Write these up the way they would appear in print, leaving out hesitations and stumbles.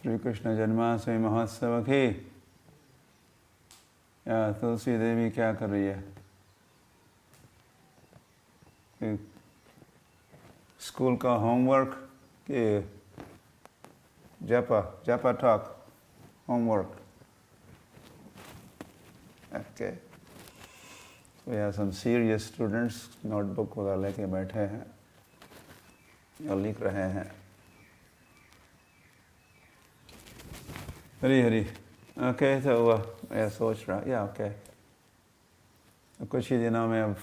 श्री कृष्ण जन्माष्टमी महोत्सव की या तुलसी देवी क्या कर रही है? स्कूल का होमवर्क कि जपा टॉक होमवर्क? ओके, तो यहाँ some serious students नोटबुक वगैरह लेके बैठे हैं और लिख रहे हैं। हरी हरी। ओके, तो मैं सोच रहा, या ओके, कुछ ही दिनों में अब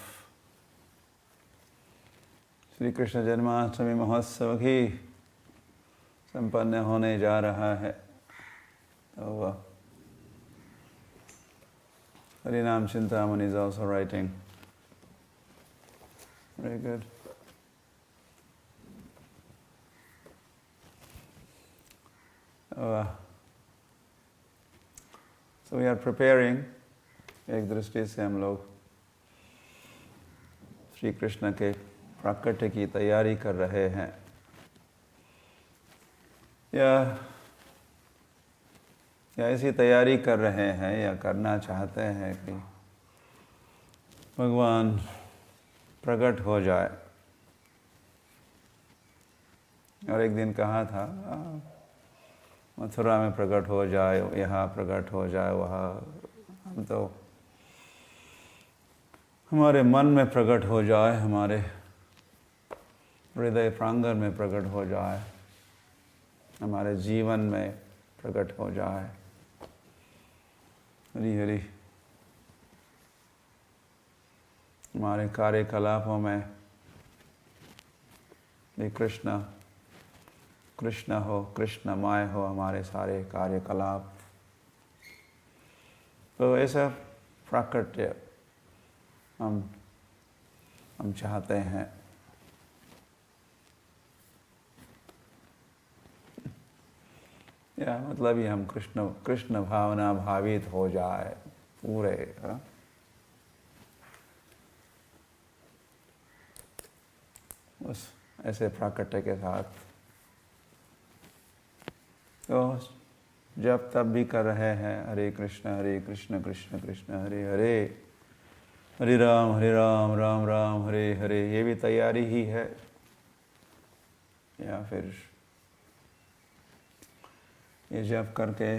श्री कृष्ण जन्माष्टमी महोत्सव की संपन्न होने जा रहा है। तो Harinam Chintamani is also writing. Very good. So we are preparing, एक दृष्टि से हम लोग श्री कृष्ण के प्राकट्य की तैयारी कर रहे हैं, या ऐसी तैयारी कर रहे हैं या करना चाहते हैं कि भगवान प्रकट हो जाए। और एक दिन कहा था मथुरा में प्रकट हो जाए, यहाँ प्रकट हो जाए, वहाँ हम तो हमारे मन में प्रकट हो जाए, हमारे हृदय प्रांगण में प्रकट हो जाए, हमारे जीवन में प्रकट हो जाए। हरी हरी। हमारे कार्यकलापों में भी कृष्ण कृष्ण हो, कृष्णमय हो हमारे सारे कार्यकलाप। तो ऐसा प्राकट्य हम चाहते हैं। या मतलब ये हम कृष्ण भावना भावित हो जाए पूरे। उस ऐसे प्राकट्य के साथ तो जब तब भी कर रहे हैं हरे कृष्ण कृष्ण कृष्ण हरे हरे, हरे राम राम राम हरे हरे, ये भी तैयारी ही है। या फिर ये जप करके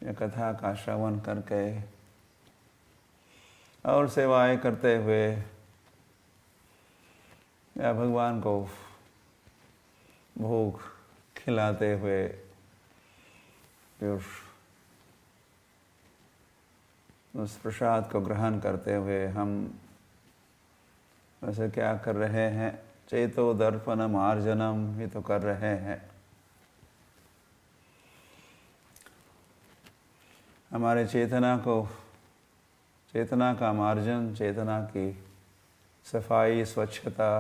या कथा का श्रवण करके और सेवाएं करते हुए या भगवान को भोग खिलाते हुए फिर उस प्रसाद को ग्रहण करते हुए हम वैसे क्या कर रहे हैं? चेतो दर्पण मार्जनम, ये तो कर रहे हैं। हमारे चेतना का मार्जन, चेतना की सफाई, स्वच्छता,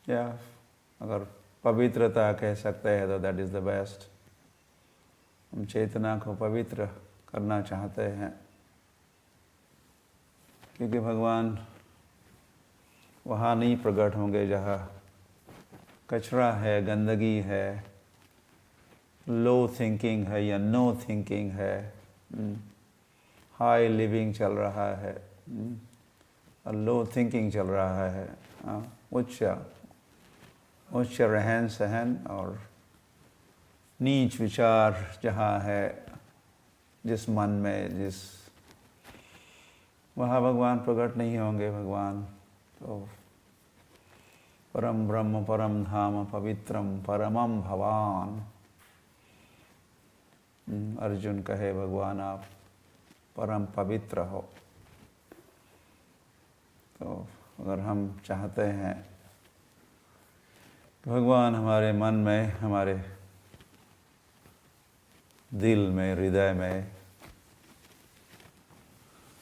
या अगर पवित्रता कह सकते हैं तो दैट इज़ द बेस्ट। हम चेतना को पवित्र करना चाहते हैं, क्योंकि भगवान वहाँ नहीं प्रकट होंगे जहाँ कचरा है, गंदगी है, लो थिंकिंग है या नो थिंकिंग है, हाई लिविंग चल रहा है और लो थिंकिंग चल रहा है, उच्च रहन सहन और नीच विचार जहाँ है, जिस मन में वहाँ भगवान प्रकट नहीं होंगे। भगवान तो परम ब्रह्म परम धाम पवित्रम परमम भवान। अर्जुन कहे भगवान आप परम पवित्र हो। तो अगर हम चाहते हैं भगवान हमारे मन में, हमारे दिल में, हृदय में,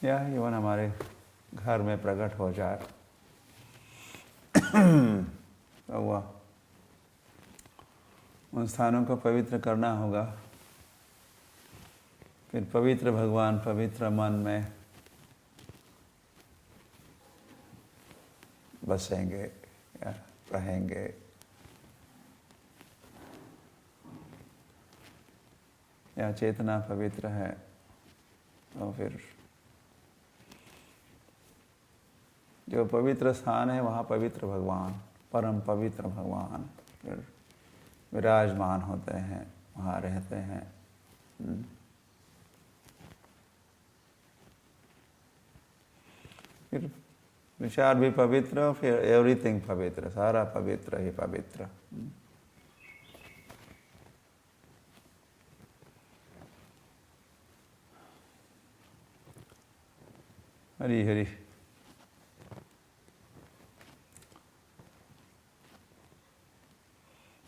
या इवन हमारे घर में प्रकट हो जाए, तो वह उन स्थानों को पवित्र करना होगा। फिर पवित्र भगवान पवित्र मन में बसेंगे या रहेंगे। या चेतना पवित्र है तो फिर जो पवित्र स्थान है वहाँ पवित्र भगवान, परम पवित्र भगवान फिर विराजमान होते हैं, वहाँ रहते हैं। फिर विचार भी पवित्र, फिर एवरीथिंग पवित्र, सारा पवित्र ही पवित्र। हरि हरि।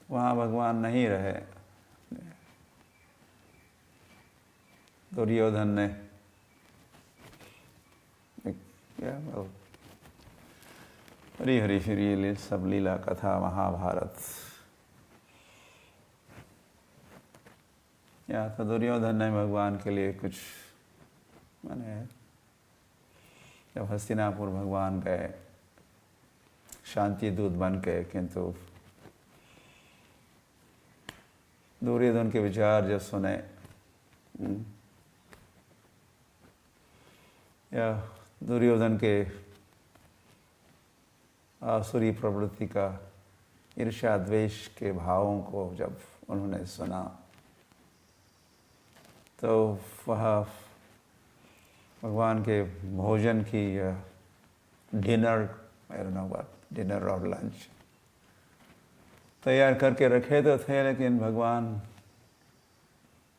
वहाँ भगवान नहीं रहे, दुर्योधन ने हरी हरी फिर ये सब लीला कथा महाभारत। या तो दुर्योधन ने भगवान के लिए कुछ माने, जब हस्तिनापुर भगवान गए शांति दूत बन के, किंतु दुर्योधन के विचार जब सुने या दुर्योधन के आसुरी प्रवृत्ति का, ईर्ष्या द्वेष के भावों को जब उन्होंने सुना तो वह भगवान के भोजन की dinner, I don't know what, dinner और लंच तैयार करके रखे तो थे, लेकिन भगवान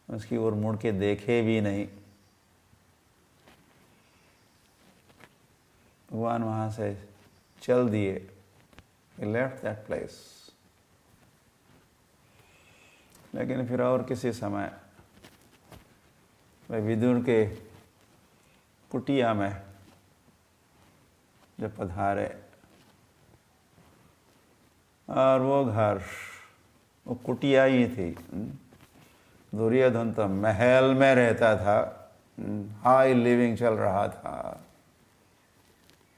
उसकी ओर मुड़ के देखे भी नहीं। भगवान वहाँ से चल दिए, he left that place। लेकिन फिर और किसी समय वह विदुर के कुटिया में जब पधारे, और वो घर वो कुटिया ही थी। दुर्योधन तो महल में रहता था, हाई लिविंग चल रहा था,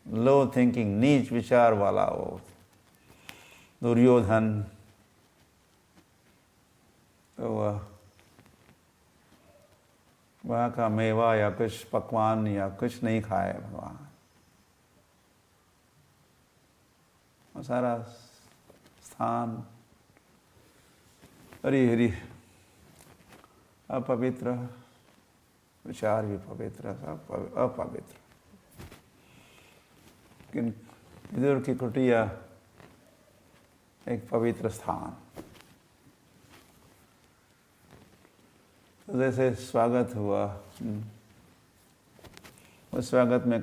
लो थिंकिंग, नीच विचार वाला वो दुर्योधन। तो वहाँ का मेवा या कुछ पकवान या कुछ नहीं खाए भगवान। और सारा स्थान हरी हरी अपवित्र, विचार भी पवित्र, सब अपवित्र। लेकिन विदुर की कुटिया एक पवित्र स्थान। तो जैसे स्वागत हुआ, उस स्वागत में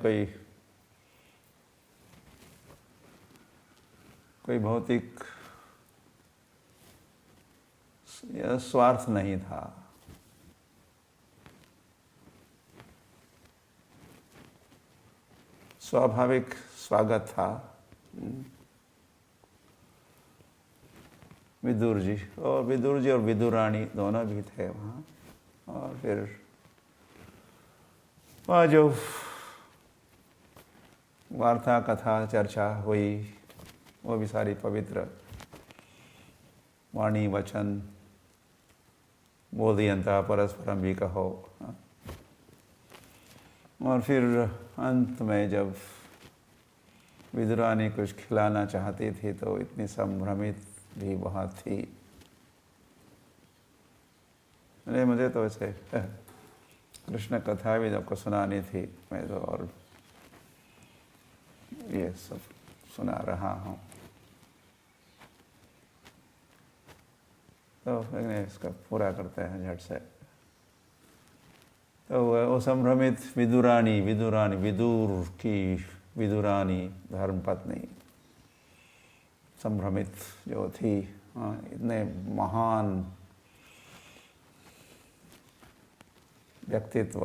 कोई भौतिक स्वार्थ नहीं था। स्वाभाविक स्वागत था। विदुर जी और विदुरानी दोनों भी थे वहाँ। और फिर वहाँ जो वार्ता कथा चर्चा हुई वो भी सारी पवित्र वाणी वचन बोधयंता परस्परम भी कहो। और फिर अंत में जब विदुरानी कुछ खिलाना चाहती थी तो इतनी संभ्रमित भी वहाँ थी। अरे मुझे तो ऐसे कृष्ण कथा भी आपको सुनानी थी, मैं तो और ये सब सुना रहा हूँ। तो इसका पूरा करते हैं झट से। तो वो संभ्रमित विदुरानी धर्मपत्नी संभ्रमित जो थी, इतने महान व्यक्तित्व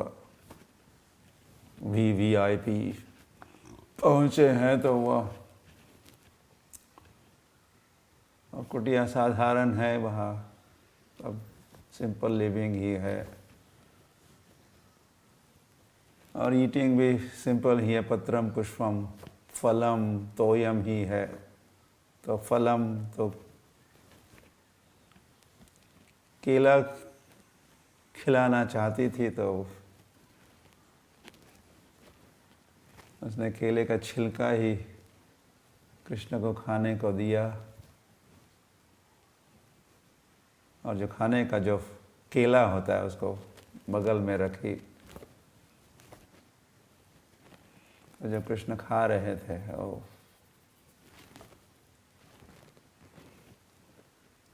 VIP पहुँचे हैं, तो वह कुटिया साधारण है, वहाँ अब सिंपल लिविंग ही है और ईटिंग भी सिंपल ही है। पत्रम पुष्पम फलम तोयम ही है। तो फलम तो केला खिलाना चाहती थी तो उसने केले का छिलका ही कृष्ण को खाने को दिया, और जो खाने का जो केला होता है उसको बगल में रखी। तो जब कृष्ण खा रहे थे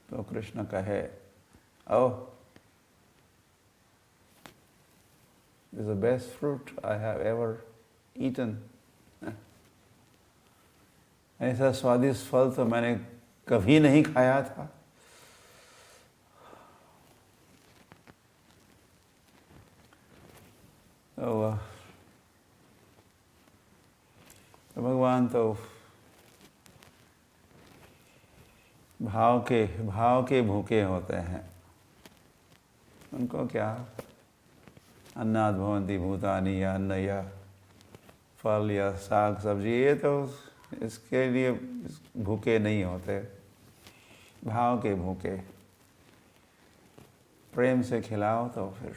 तो कृष्ण कहे, "Oh, this is the best fruit I have ever eaten." ऐसा स्वादिष्ट फल तो मैंने कभी नहीं खाया था। तो भगवान तो भाव के भूखे होते हैं। उनको क्या, अन्नाद भवन्ति भूतानि, या अन्न या फल या साग सब्जी, ये तो इसके लिए भूखे नहीं होते। भाव के भूखे, प्रेम से खिलाओ तो फिर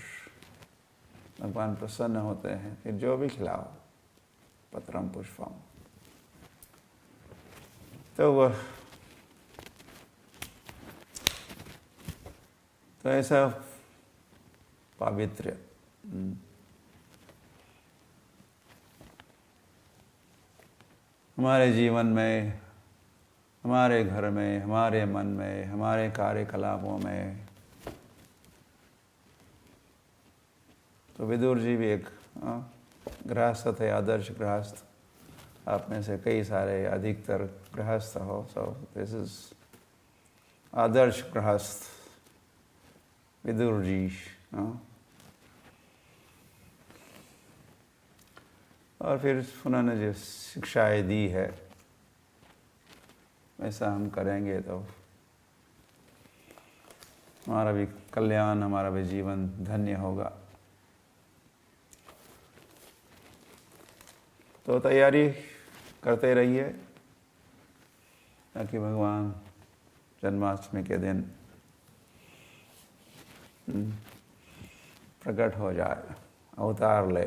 भगवान प्रसन्न होते हैं। फिर जो भी खिलाओ, पत्रम पुष्पम। तो ऐसा पावित्र्य हमारे जीवन में, हमारे घर में, हमारे मन में, हमारे कार्यकलापों में। तो विदुर जी भी एक गृहस्थ थे, आदर्श गृहस्थ। आप में से कई सारे अधिकतर गृहस्थ हो, सो दिस इज आदर्श गृहस्थ विदुर जी। और फिर उन्होंने जो शिक्षाएं दी है, वैसा हम करेंगे तो हमारा भी कल्याण, हमारा भी जीवन धन्य होगा। तो तैयारी करते रहिए ताकि भगवान जन्माष्टमी के दिन प्रकट हो जाए, अवतार ले,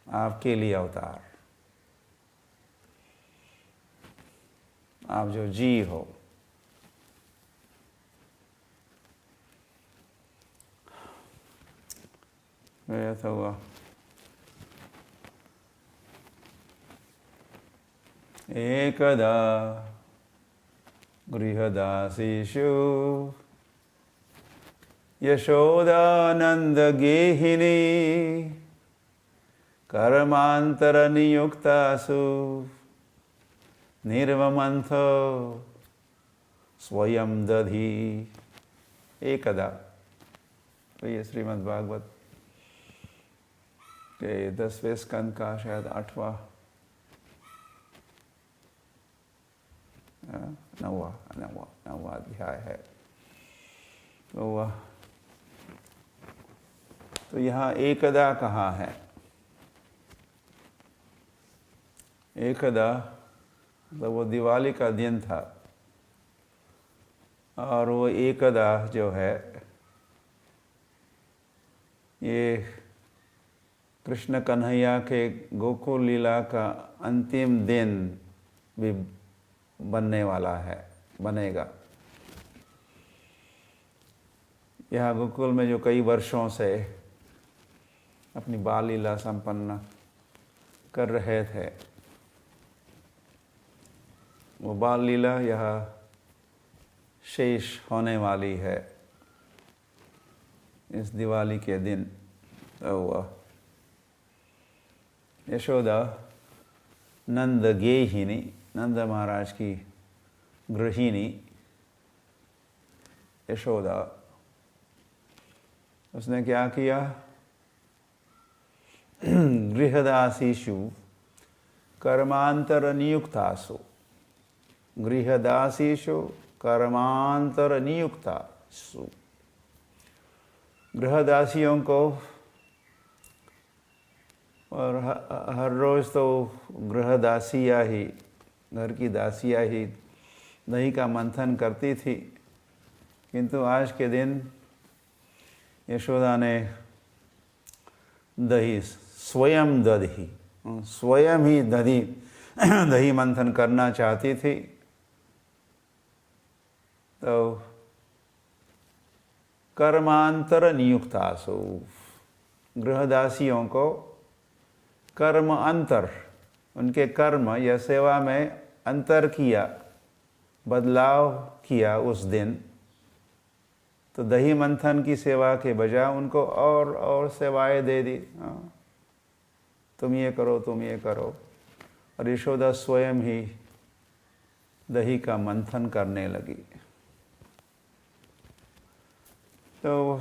आपके लिए अवतार। आप जो जी हो, ऐसा हुआ। एकदा गृहदासीषु यशोदानंद गेहिनी कर्मांतरनियुक्तासु निर्वमन्थो स्वयं दधी। एकदा, तो ये श्रीमद् भागवत के 10वें स्कंद का शायद 8वां 9वां अध्याय है। तो यहाँ एकदा कहाँ है? एकदा मतलब वो दिवाली का दिन था, और वो एकदा जो है ये कृष्ण कन्हैया के गोकुल लीला का अंतिम दिन भी बनने वाला है, बनेगा। यहाँ गोकुल में जो कई वर्षों से अपनी बाल लीला संपन्न कर रहे थे, वो बाल लीला यह शेष होने वाली है इस दिवाली के दिन। तो यशोदा नंद गेहिनी, नंद महाराज की गृहिणी यशोदा, उसने क्या किया? गृहदासीषु कर्मांतर नियुक्तासु, गृहदासीषु कर्मांतर नियुक्तासु, गृहदासियों को, और हर रोज़ तो गृहदासियाँ ही, घर की दासियाँ ही दही का मंथन करती थी, किंतु आज के दिन यशोदा ने दही, स्वयं दही, स्वयं ही दही मंथन करना चाहती थी। तो कर्मांतर नियुक्तासु, गृहदासियों को कर्म अंतर, उनके कर्म या सेवा में अंतर किया, बदलाव किया उस दिन। तो दही मंथन की सेवा के बजाय उनको और सेवाएं दे दी। तुम ये करो, तुम ये करो। और यशोदा स्वयं ही दही का मंथन करने लगी। तो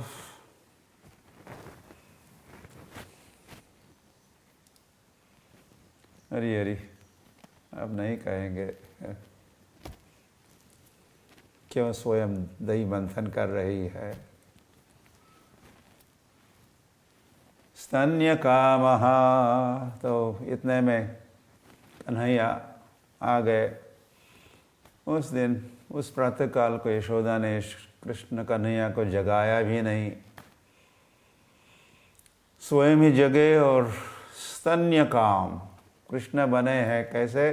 हरी हरी, अब नहीं कहेंगे क्यों स्वयं दही मंथन कर रही है। स्तन्य कामः, तो इतने में कन्हैया आ गए। उस दिन, उस प्रातःकाल को यशोदा ने कृष्ण कन्हैया को जगाया भी नहीं, स्वयं ही जगे और स्तन्य काम, कृष्ण बने हैं। कैसे?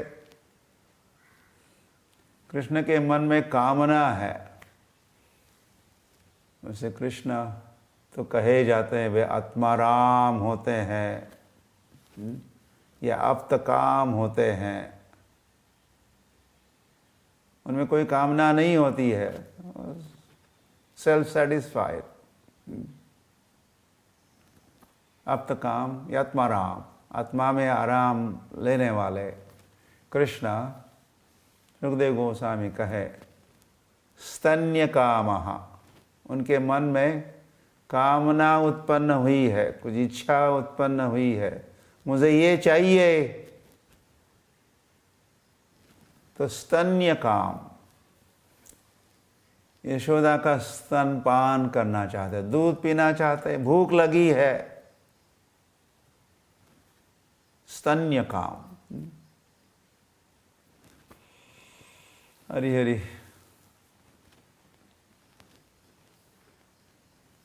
कृष्ण के मन में कामना है। वैसे कृष्ण तो कहे जाते हैं वे आत्माराम होते हैं या आप्तकाम होते हैं, उनमें कोई कामना नहीं होती है, सेल्फ सेटिस्फाइड। आप्तकाम या आत्माराम, आत्मा में आराम लेने वाले कृष्ण। सुखदेव गोस्वामी कहे स्तन्य कामः, उनके मन में कामना उत्पन्न हुई है, कुछ इच्छा उत्पन्न हुई है, मुझे ये चाहिए। तो स्तन्य काम, यशोदा का स्तनपान करना चाहते, दूध पीना चाहते, भूख लगी है, स्तन्य काम। हरी हरी,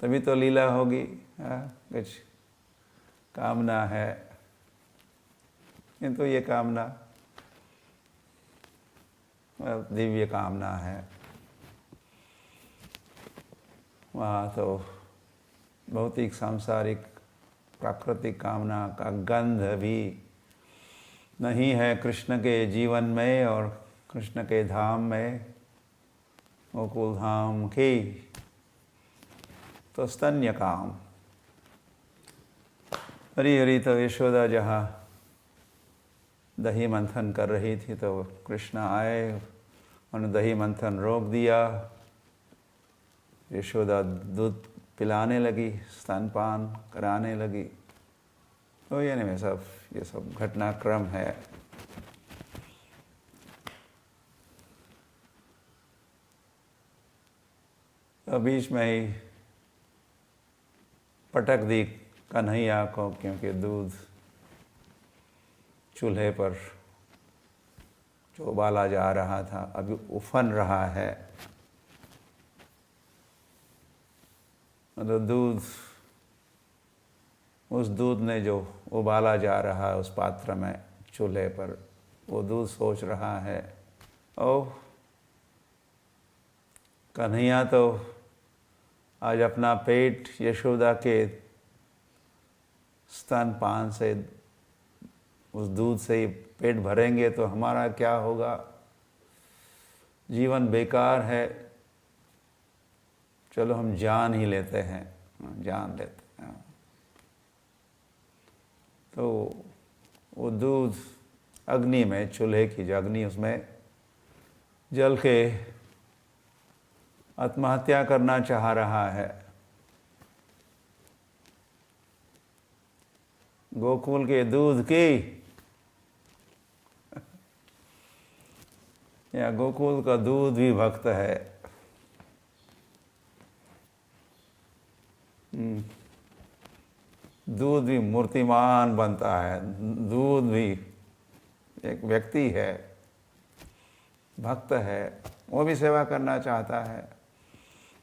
तभी तो लीला होगी। कुछ कामना है, किंतु ये कामना दिव्य कामना है। वहाँ तो भौतिक सांसारिक प्राकृतिक कामना का गंध भी नहीं है कृष्ण के जीवन में और कृष्ण के धाम में, गोकुल धाम की। तो स्तन्य काम। हरी हरी, तो यशोदा जहाँ दही मंथन कर रही थी तो कृष्ण आए, उन्होंने दही मंथन रोक दिया। यशोदा दूध पिलाने लगी, स्तनपान कराने लगी। तो ये सब घटनाक्रम है। तो बीच में ही पटक दी कन्हैया को, क्योंकि दूध चूल्हे पर जो उबाला जा रहा था अभी उफन रहा है। मतलब दूध, उस दूध ने जो उबाला जा रहा है उस पात्र में चूल्हे पर, वो दूध सोच रहा है, ओह कन्हैया तो आज अपना पेट यशोदा के स्तनपान से, उस दूध से ही पेट भरेंगे तो हमारा क्या होगा, जीवन बेकार है, चलो हम जान ही लेते हैं, जान लेते हैं। तो वो दूध अग्नि में, चूल्हे की जो अग्नि, उसमें जल के आत्महत्या करना चाह रहा है। गोकुल के दूध की या गोकुल का दूध भी भक्त है। दूध भी मूर्तिमान बनता है, दूध भी एक व्यक्ति है, भक्त है, वो भी सेवा करना चाहता है।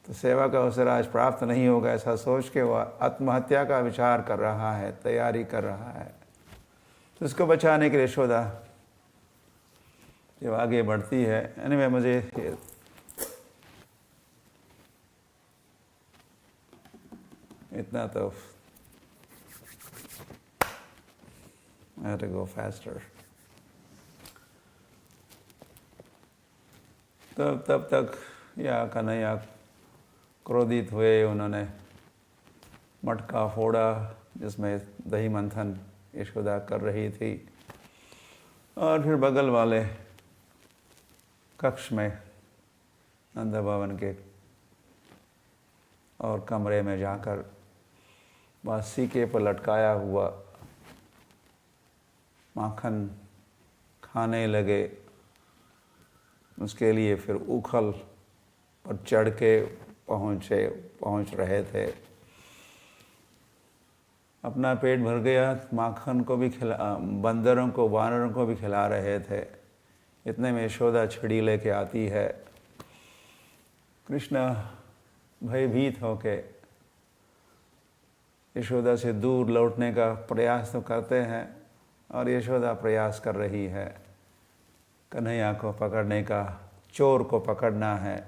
तो सेवा का अवसर आज प्राप्त नहीं होगा, ऐसा सोच के वह आत्महत्या का विचार कर रहा है, तैयारी कर रहा है। तो उसको बचाने के लिए यशोदा जब आगे बढ़ती है, एनीवे मुझे इतना तो I have to go faster. तब तक या कन्हैया क्रोधित हुए, उन्होंने मटका फोड़ा जिसमें दही मंथन यशोदा कर रही थी, और फिर बगल वाले कक्ष में नंद भवन के और कमरे में जाकर वह सीके पर लटकाया हुआ माखन खाने लगे। उसके लिए फिर उखल पर चढ़ के पहुंच रहे थे। अपना पेट भर गया, माखन को भी वानरों को भी खिला रहे थे। इतने में यशोदा छड़ी लेके आती है। कृष्ण भयभीत होके यशोदा से दूर लौटने का प्रयास तो करते हैं, और यशोदा प्रयास कर रही है कन्हैया को पकड़ने का, चोर को पकड़ना है।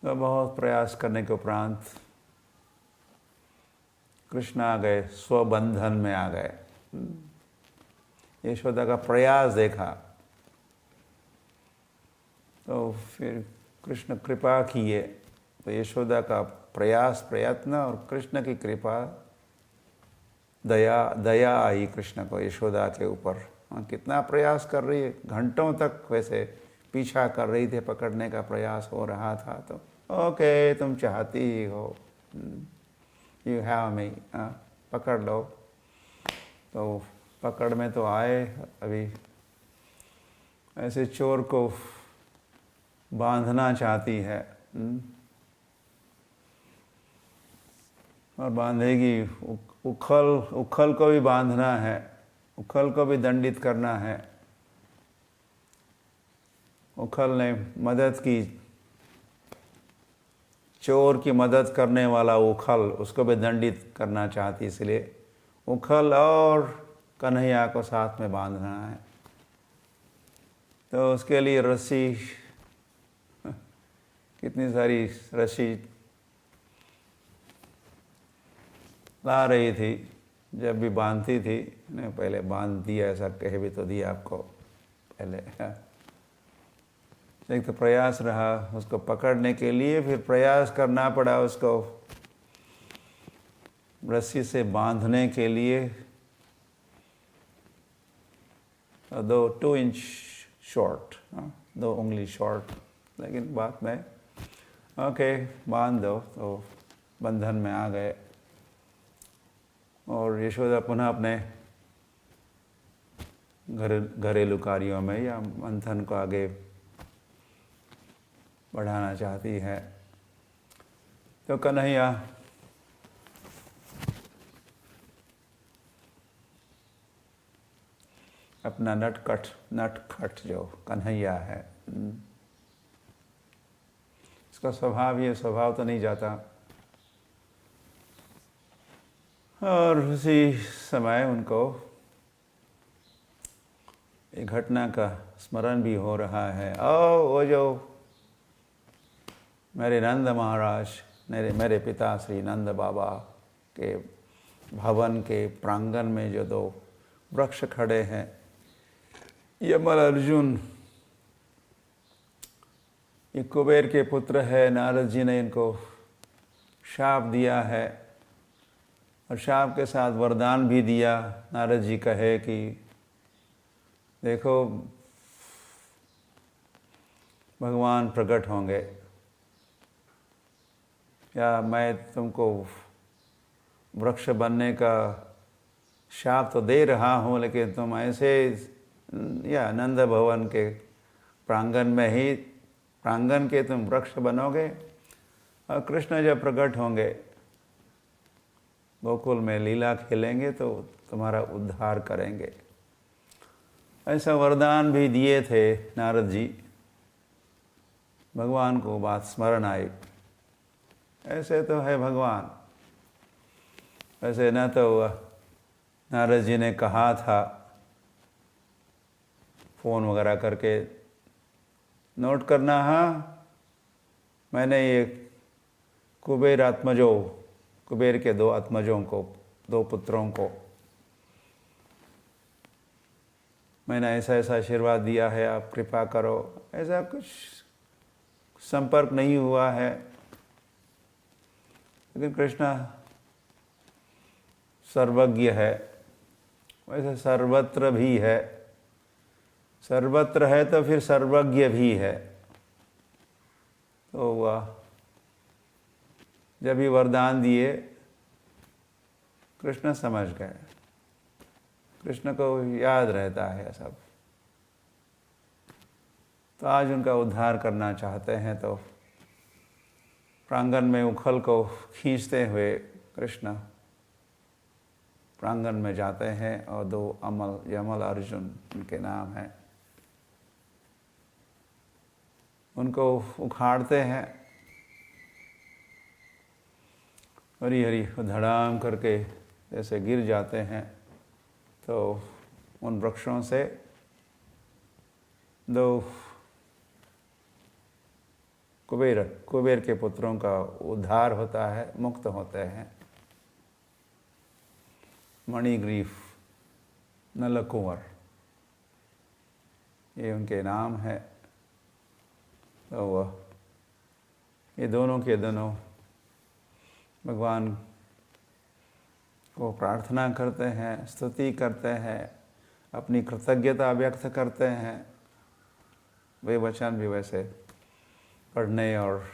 तो बहुत प्रयास करने के उपरांत कृष्ण आ गए, स्वबंधन में आ गए। यशोदा का प्रयास देखा तो फिर कृष्ण कृपा किए। तो यशोदा का प्रयास, प्रयत्न और कृष्ण की कृपा, दया आई कृष्ण को यशोदा के ऊपर। कितना प्रयास कर रही है, घंटों तक वैसे पीछा कर रही थी, पकड़ने का प्रयास हो रहा था। तो ओके, तुम चाहती ही हो, यू हैव मी, पकड़ लो। तो पकड़ में तो आए। अभी ऐसे चोर को बांधना चाहती है, और बांधेगी। उखल को भी बांधना है, उखल को भी दंडित करना है। उखल ने मदद की, चोर की मदद करने वाला उखल, उसको भी दंडित करना चाहती, इसलिए उखल और कन्हैया को साथ में बांधना है। तो उसके लिए रस्सी, कितनी सारी रस्सी ला रही थी। जब भी बांधती थी, नहीं पहले बांध दिया, ऐसा कह भी तो दिया आपको पहले। एक तो प्रयास रहा उसको पकड़ने के लिए, फिर प्रयास करना पड़ा उसको रस्सी से बांधने के लिए। 2 इंच शॉर्ट, 2 उंगली शॉर्ट, लेकिन बाद में ओके बांध दो। तो बंधन में आ गए, और यशोदा पुनः अपने घरेलू कार्यों में या मंथन को आगे बढ़ाना चाहती है। तो कन्हैया अपना नटखट जो कन्हैया है, इसका स्वभाव, ये स्वभाव तो नहीं जाता। और उसी समय उनको एक घटना का स्मरण भी हो रहा है। वो जो मेरे नंद महाराज, मेरे पिता श्री नंद बाबा के भवन के प्रांगण में जो 2 वृक्ष खड़े हैं, यमल अर्जुन, ये कुबेर के पुत्र है। नारद जी ने इनको शाप दिया है, और शाप के साथ वरदान भी दिया। नारद जी कहे कि देखो भगवान प्रकट होंगे, या मैं तुमको वृक्ष बनने का शाप तो दे रहा हूँ, लेकिन तुम ऐसे या नंद भवन के प्रांगण के तुम वृक्ष बनोगे, और कृष्ण जब प्रकट होंगे, गोकुल में लीला खेलेंगे, तो तुम्हारा उद्धार करेंगे। ऐसा वरदान भी दिए थे नारद जी। भगवान को बात स्मरण आई, ऐसे तो है भगवान। वैसे न तो नारद जी ने कहा था फ़ोन वगैरह करके नोट करना, हाँ मैंने ये कुबेर आत्मजों, कुबेर के 2 आत्मजों को, 2 पुत्रों को मैंने ऐसा ऐसा आशीर्वाद दिया है, आप कृपा करो, ऐसा कुछ संपर्क नहीं हुआ है। लेकिन कृष्ण सर्वज्ञ है, वैसे सर्वत्र भी है। सर्वत्र है तो फिर सर्वज्ञ भी है। तो वह जब भी वरदान दिए कृष्ण समझ गए, कृष्ण को याद रहता है सब। तो आज उनका उद्धार करना चाहते हैं तो प्रांगण में उखल को खींचते हुए कृष्ण प्रांगण में जाते हैं और 2 अमल, यमल अर्जुन उनके नाम हैं, उनको उखाड़ते हैं। हरी हरी धड़ाम करके जैसे गिर जाते हैं। तो उन वृक्षों से 2 कुबेर के पुत्रों का उद्धार होता है, मुक्त होते हैं। मणिग्रीव, नलकुंवर, ये उनके नाम है। तो वह ये दोनों के दोनों भगवान को प्रार्थना करते हैं, स्तुति करते हैं, अपनी कृतज्ञता व्यक्त करते हैं। वे वचन भी वैसे पढ़ने और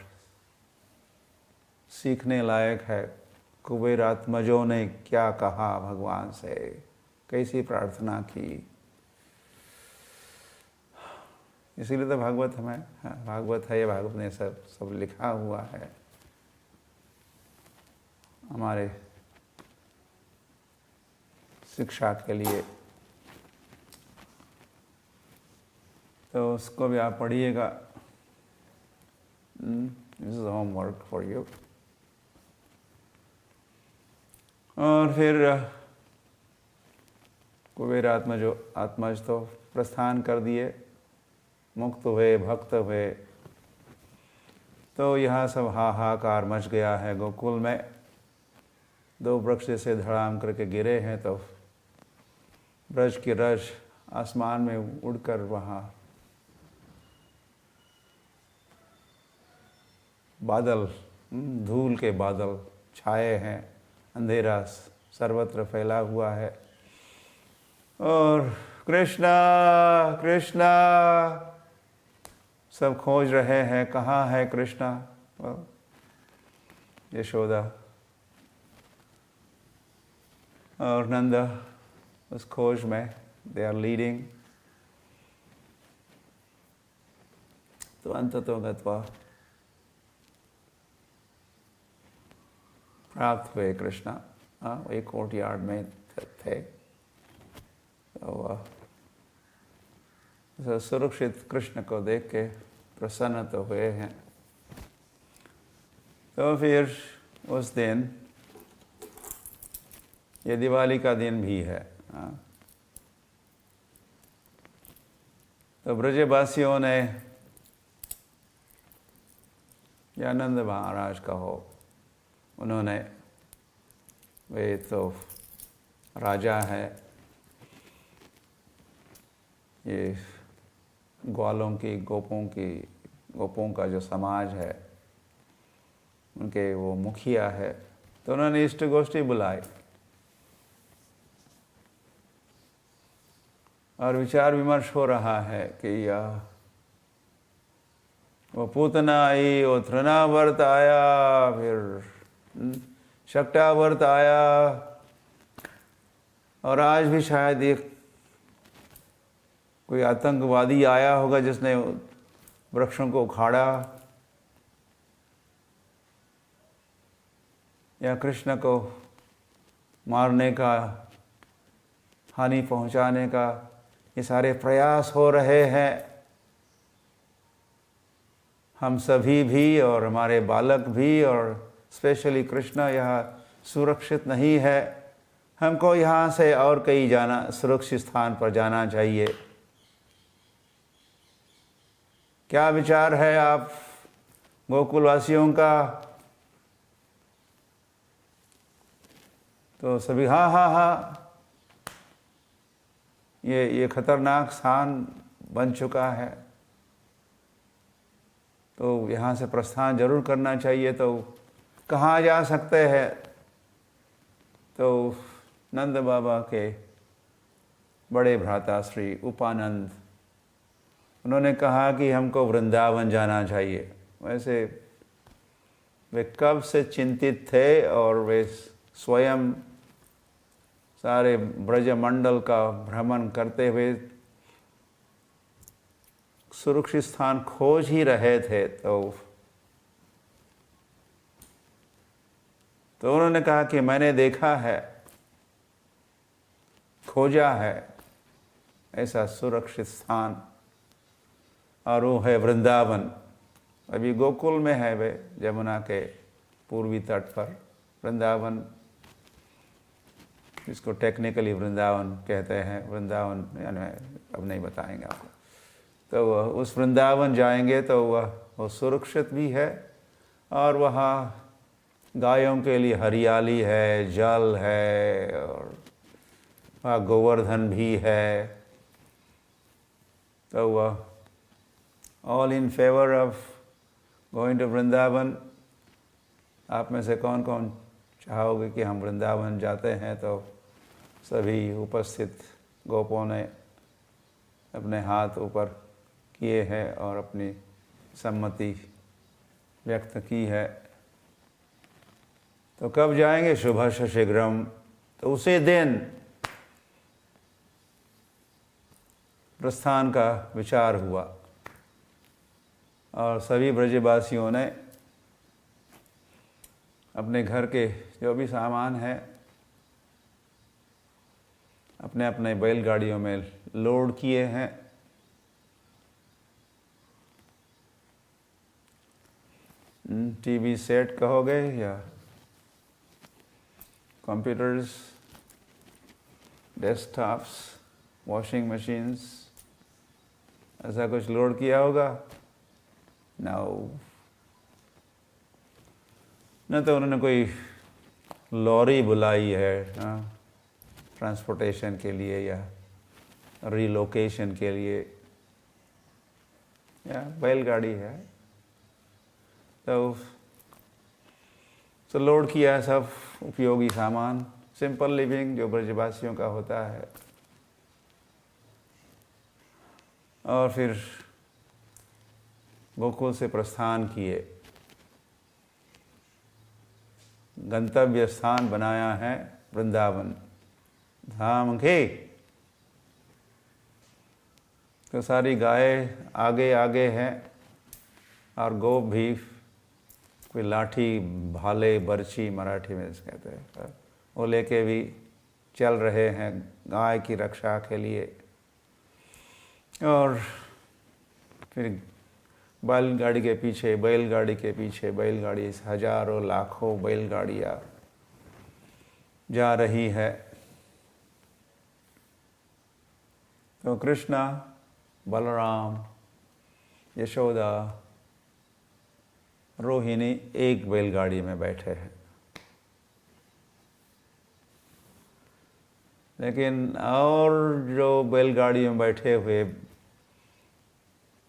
सीखने लायक है। कुबेर आत्मजों ने क्या कहा भगवान से, कैसी प्रार्थना की। इसीलिए तो भागवत हमें, भागवत है, ये भागवत ने सब लिखा हुआ है हमारे शिक्षा के लिए। तो उसको भी आप पढ़िएगा। This is homework for you. और फिर कुबेर आत्मज तो प्रस्थान कर दिए, मुक्त हुए, भक्त हुए। तो यहाँ सब हाहाकार मच गया है गोकुल में। 2 वृक्ष से धड़ाम करके गिरे हैं तो ब्रज की रज आसमान में उड़कर वहाँ बादल, धूल के बादल छाए हैं, अंधेरा सर्वत्र फैला हुआ है। और कृष्णा कृष्णा सब खोज रहे हैं, कहाँ है कृष्णा। यशोदा और नंद उस खोज में, दे आर लीडिंग। तो अंततो गत्वा प्राप्त हुए कृष्णा। एक कोर्टयार्ड में थे। तो सुरक्षित कृष्ण को देख के प्रसन्न तो हुए हैं। तो फिर उस दिन, ये दिवाली का दिन भी है, तो ब्रजवासियों ने, या नंद महाराज का हो, उन्होंने, वे तो राजा है, ये ग्वालों की, गोपों का जो समाज है, उनके वो मुखिया है। तो उन्होंने इष्ट गोष्ठी बुलाई और विचार विमर्श हो रहा है कि यह वो पूतना आई, वो तृणावर्त आया, फिर शक्टावर्त आया, और आज भी शायद एक कोई आतंकवादी आया होगा जिसने वृक्षों को उखाड़ा, या कृष्ण को मारने का, हानि पहुंचाने का ये सारे प्रयास हो रहे हैं। हम सभी भी और हमारे बालक भी और स्पेशली कृष्ण यहाँ सुरक्षित नहीं है। हमको यहाँ से और कहीं जाना, सुरक्षित स्थान पर जाना चाहिए। क्या विचार है आप गोकुलवासियों का? तो सभी हाँ हाँ हाँ, ये खतरनाक स्थान बन चुका है, तो यहाँ से प्रस्थान जरूर करना चाहिए। तो कहाँ जा सकते हैं? तो नंद बाबा के बड़े भ्राता श्री उपानंद, उन्होंने कहा कि हमको वृंदावन जाना चाहिए। वैसे वे कब से चिंतित थे और वे स्वयं सारे ब्रजमंडल का भ्रमण करते हुए सुरक्षित स्थान खोज ही रहे थे। तो उन्होंने कहा कि मैंने देखा है, खोजा है ऐसा सुरक्षित स्थान, और वो है वृंदावन। अभी गोकुल में है वे, यमुना के पूर्वी तट पर वृंदावन, जिसको टेक्निकली वृंदावन कहते हैं। वृंदावन यानी अब नहीं बताएंगे आपको। तो उस वृंदावन जाएंगे तो वह सुरक्षित भी है, और वहाँ गायों के लिए हरियाली है, जल है, और वहाँ गोवर्धन भी है। तो वह all in favour of going to Vrindavan. आप में से कौन कौन चाहोगे कि हम वृंदावन जाते हैं? तो सभी उपस्थित गोपों ने अपने हाथ ऊपर किए हैं और अपनी सम्मति व्यक्त की है। तो कब जाएंगे? शुभस्य शीघ्रम। तो उसी दिन प्रस्थान का विचार हुआ, और सभी ब्रजवासियों ने अपने घर के जो भी सामान है अपने अपने बैलगाड़ियों में लोड किए हैं। टीवी सेट कहोगे या कंप्यूटर्स, डेस्कटॉप्स, वॉशिंग मशीन्स, ऐसा कुछ लोड किया होगा? न तो उन्होंने कोई लॉरी बुलाई है ट्रांसपोर्टेशन के लिए या रिलोकेशन के लिए, या बैलगाड़ी है। तो लोड किया सब उपयोगी सामान, सिंपल लिविंग जो ब्रजवासियों का होता है। और फिर गोकुल से प्रस्थान किए। गंतव्य स्थान बनाया है वृंदावन धाम के। तो सारी गाय आगे आगे हैं, और गोप भी कोई लाठी, भाले, बर्छी मराठी में कहते हैं, वो लेके भी चल रहे हैं गाय की रक्षा के लिए। और फिर बैलगाड़ी के पीछे बैलगाड़ी, हजारों लाखों बैलगाड़ियाँ जा रही है। तो कृष्णा, बलराम, यशोदा, रोहिणी एक बैलगाड़ी में बैठे हैं। लेकिन और जो बैलगाड़ी में बैठे हुए,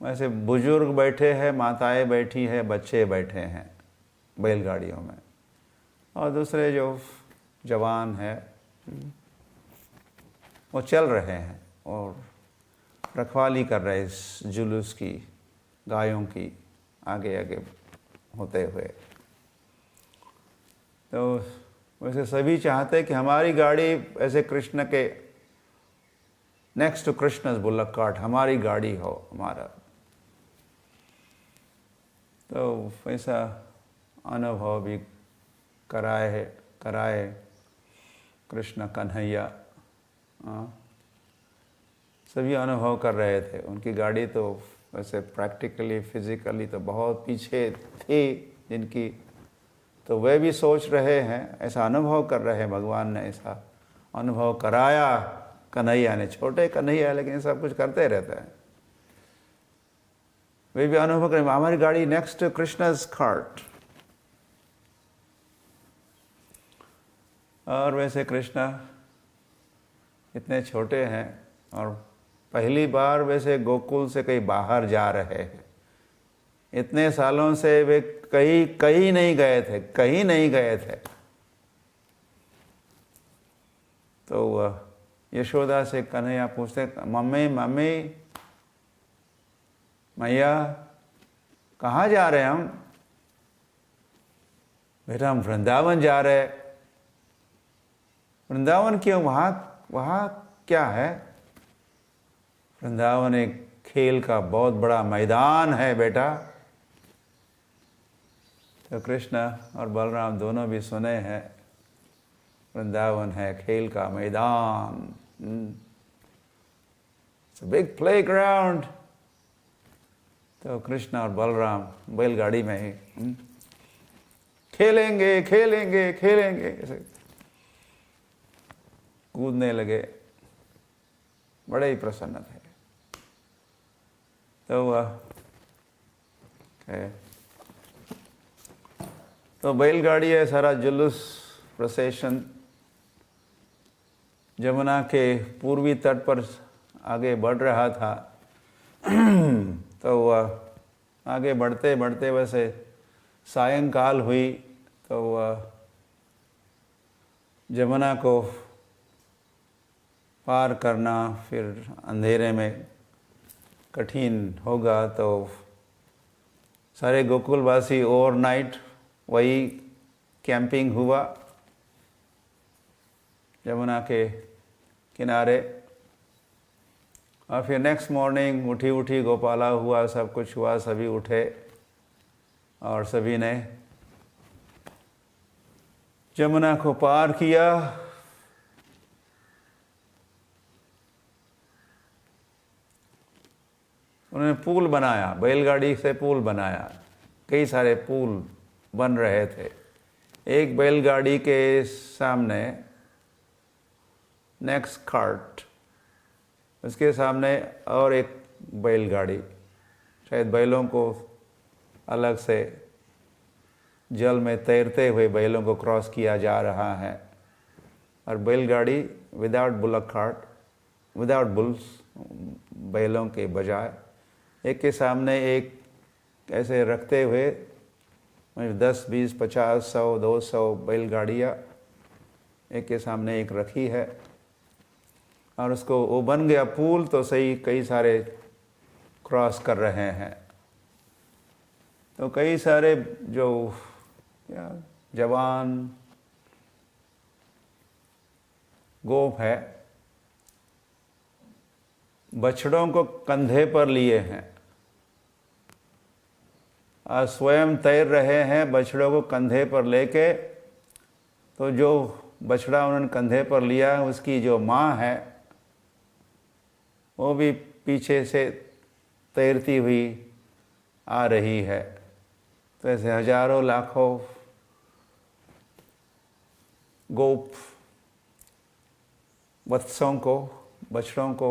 वैसे बुजुर्ग बैठे हैं, माताएं बैठी हैं, बच्चे बैठे हैं बैलगाड़ियों में, और दूसरे जो जवान हैं वो चल रहे हैं और रखवाली कर रहे इस जुलूस की, गायों की आगे आगे होते हुए। तो वैसे सभी चाहते कि हमारी गाड़ी ऐसे कृष्ण के next to Krishna's bullock cart हमारी गाड़ी हो, हमारा। तो ऐसा अनुभव भी कराए कृष्ण कन्हैया। सभी अनुभव कर रहे थे। उनकी गाड़ी तो वैसे प्रैक्टिकली फिजिकली तो बहुत पीछे थी जिनकी, तो वे भी सोच रहे हैं, ऐसा अनुभव कर रहे हैं, भगवान ने ऐसा अनुभव कराया कन्हैया ने। छोटे कन्हैया लेकिन सब कुछ करते रहते हैं। वे भी अनुभव करें, हमारी गाड़ी नेक्स्ट टू कृष्ण's कार्ट। और वैसे कृष्णा इतने छोटे हैं और पहली बार वैसे गोकुल से कहीं बाहर जा रहे हैं। इतने सालों से वे कहीं नहीं गए थे, कहीं नहीं गए थे। तो यशोदा से कन्हैया पूछते, मम्मी मम्मी मैया कहाँ जा रहे हैं हम? बेटा हम वृंदावन जा रहे। वृंदावन क्यों? वहाँ क्या है? वृंदावन एक खेल का बहुत बड़ा मैदान है बेटा। तो कृष्ण और बलराम दोनों भी सुने हैं, वृंदावन है खेल का मैदान, इट्स अ बिग प्लेग्राउंड। तो कृष्ण और बलराम बैलगाड़ी में ही खेलेंगे खेलेंगे खेलेंगे ऐसे कूदने लगे, बड़े ही प्रसन्न थे। तो बैलगाड़ी है, सारा जुलूस प्रोसेशन जमुना के पूर्वी तट पर आगे बढ़ रहा था। तो आगे बढ़ते बढ़ते वैसे सायंकाल हुई, तो जमुना को पार करना फिर अंधेरे में कठिन होगा। तो सारे गोकुलवासी ओवरनाइट वही कैंपिंग हुआ जमुना के किनारे। और फिर नेक्स्ट मॉर्निंग उठी गोपाला हुआ, सब कुछ हुआ, सभी उठे और सभी ने जमुना को पार किया। उन्होंने पुल बनाया, बैलगाड़ी से पुल बनाया, कई सारे पुल बन रहे थे। एक बैलगाड़ी के सामने नेक्स्ट कार्ट, उसके सामने और एक बैलगाड़ी, शायद बैलों को अलग से जल में तैरते हुए बैलों को क्रॉस किया जा रहा है। और बैलगाड़ी without bullock cart, without bulls, बैलों के बजाय एक के सामने एक ऐसे रखते हुए 10, 20, 50, 100, 200 बैलगाड़ियाँ एक के सामने एक रखी है। और उसको वो बन गया पुल, तो सही कई सारे क्रॉस कर रहे हैं। तो कई सारे जो जवान गोप है बछड़ों को कंधे पर लिए हैं और स्वयं तैर रहे हैं बछड़ों को कंधे पर लेके। तो जो बछड़ा उन्होंने कंधे पर लिया, उसकी जो माँ है वो भी पीछे से तैरती हुई आ रही है। तो ऐसे हजारों लाखों गोप वत्सों को, बछड़ों को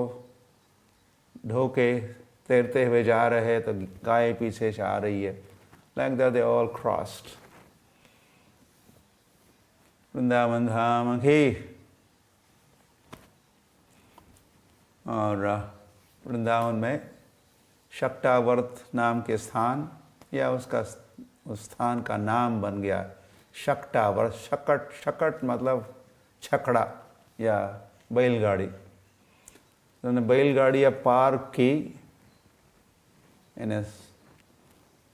ढोके तैरते हुए जा रहे हैं। तो गाय पीछे से आ रही है। Like that they all crossed. Vrindavan Dham की। और वृंदावन में शक्टावर्त नाम के स्थान, या उसका उस स्थान का नाम बन गया शक्टावर्त। शकट, शकट मतलब छकड़ा या बैलगाड़ी। उन्होंने बैलगाड़ियाँ पार्क की इन ए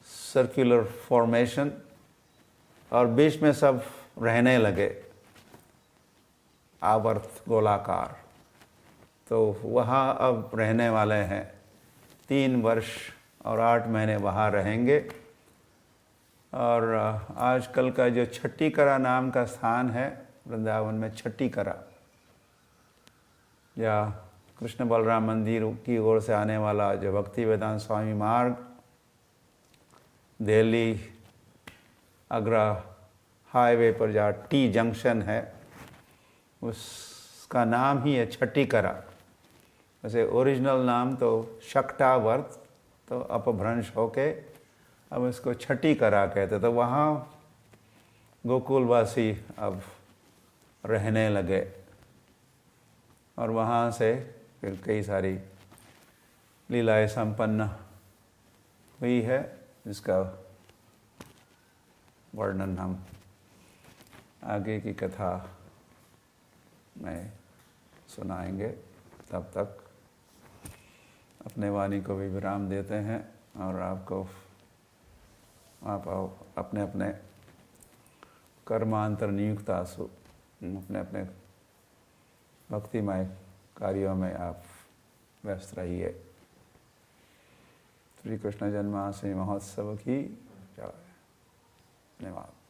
सर्कुलर फॉर्मेशन और बीच में सब रहने लगे आवर्त गोलाकार। तो वहाँ अब रहने वाले हैं 3 वर्ष और 8 महीने वहाँ रहेंगे। और आजकल का जो छट्टीकरा नाम का स्थान है वृंदावन में, छट्टीकरा या कृष्ण बलराम मंदिर की ओर से आने वाला जो भक्ति वेदांत स्वामी मार्ग दिल्ली आगरा हाईवे पर जहाँ टी जंक्शन है उसका नाम ही है छठीकरा। वैसे ओरिजिनल नाम तो शक्टावर्त, तो अपभ्रंश होके अब इसको छठीकरा कहते। तो वहाँ गोकुलवासी अब रहने लगे और वहाँ से फिर कई सारी लीलाएं संपन्न हुई है, जिसका वर्णन हम आगे की कथा में सुनाएंगे। तब तक अपने वाणी को भी विराम देते हैं और आप अपने अपने कर्मांतर नियुक्तासु अपने अपने भक्तिमय कार्यों में आप व्यस्त रहिए। श्री कृष्ण जन्माष्टमी महोत्सव की जय। धन्यवाद।